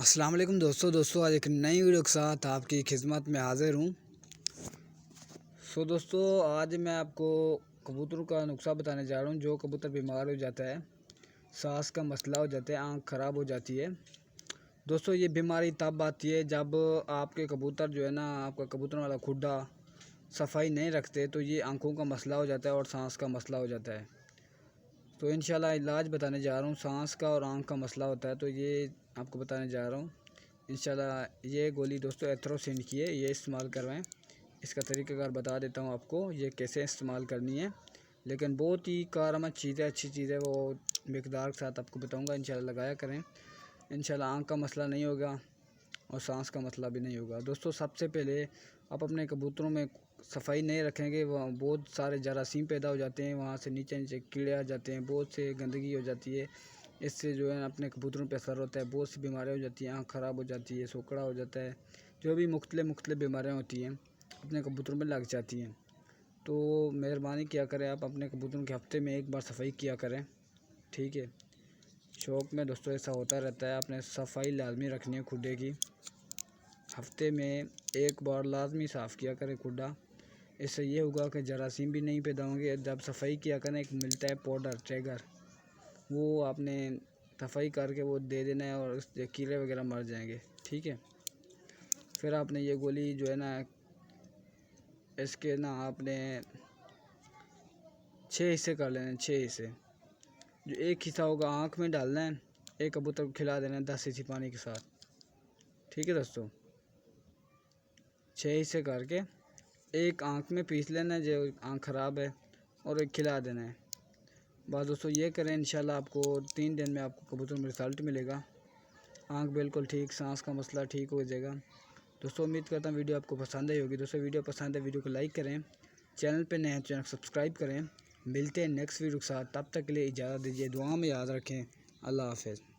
अस्सलाम वालेकुम दोस्तों आज एक नई वीडियो के साथ आपकी खिदमत में हाज़िर हूँ। दोस्तों आज मैं आपको कबूतरों का नुस्खा बताने जा रहा हूँ। जो कबूतर बीमार हो जाता है, सांस का मसला हो जाता है, आँख ख़राब हो जाती है। दोस्तों ये बीमारी तब आती है जब आपके कबूतर जो है ना, आपका कबूतर वाला खुड्डा सफाई नहीं रखते, तो ये आँखों का मसला हो जाता है और सांस का मसला हो जाता है। तो इंशाल्लाह इलाज बताने जा रहा हूँ। सांस का और आँख का मसला होता है तो ये आपको बताने जा रहा हूँ इंशाल्लाह। ये गोली दोस्तों एथ्रोसिन की है, ये इस्तेमाल करवाएं। इसका तरीक़ाकार बता देता हूँ आपको ये कैसे इस्तेमाल करनी है, लेकिन बहुत ही कारआमद चीज़ है, अच्छी चीज़ है। वो मिकदार के साथ आपको बताऊँगा, इंशाल्लाह लगाया करें। इंशाल्लाह आँख का मसला नहीं होगा और सांस का मसला भी नहीं होगा। दोस्तों सबसे पहले आप अपने कबूतरों में सफाई नहीं रखेंगे, वह बहुत सारे जरासीम पैदा हो जाते हैं, वहाँ से नीचे नीचे कीड़े आ जाते हैं, बहुत से गंदगी हो जाती है। इससे जो है अपने कबूतरों पे असर होता है, बहुत सी बीमारियाँ हो जाती हैं, आँख ख़राब हो जाती है, सोकड़ा हो जाता है, जो भी मुख्तलिफ बीमारियाँ होती हैं अपने कबूतरों में लग जाती हैं। तो मेहरबानी किया करें, आप अपने कबूतरों के हफ्ते में एक बार सफाई किया करें, ठीक है। शौक़ में दोस्तों ऐसा होता रहता है, आपने सफाई लाजमी रखनी है खुड्डे की। हफ्ते में एक बार लाजमी साफ़ किया करें खुड्डा। इससे ये होगा कि जरासीम भी नहीं पैदा होंगे। जब सफाई किया करें, एक मिलता है पाउडर ट्रैगर, वो आपने सफाई करके वो दे देना है और उससे कीड़े वगैरह मर जाएंगे, ठीक है। फिर आपने ये गोली जो है ना, इसके ना आपने 6 हिस्से कर लेने हैं, 6 हिस्से। जो एक हिस्सा होगा आँख में डालना है, एक कबूतर को खिला देना है 10 सीसी पानी के साथ, ठीक है दोस्तों। 6 हिस्से करके एक आँख में पीस लेना है जो आँख ख़राब है, और एक खिला देना है। बस दोस्तों ये करें, इंशाल्लाह आपको 3 दिन में आपको कबूतर में रिज़ल्ट मिलेगा। आँख बिल्कुल ठीक, सांस का मसला ठीक हो जाएगा। दोस्तों उम्मीद करता हूँ वीडियो आपको पसंद आई होगी। दोस्तों वीडियो पसंद है वीडियो को लाइक करें, चैनल पे नए हैं चैनल सब्सक्राइब करें। मिलते हैं नेक्स्ट वीडियो के साथ, तब तक के लिए इजाज़त दीजिए, दुआ में याद रखें। अल्लाह हाफ़िज़।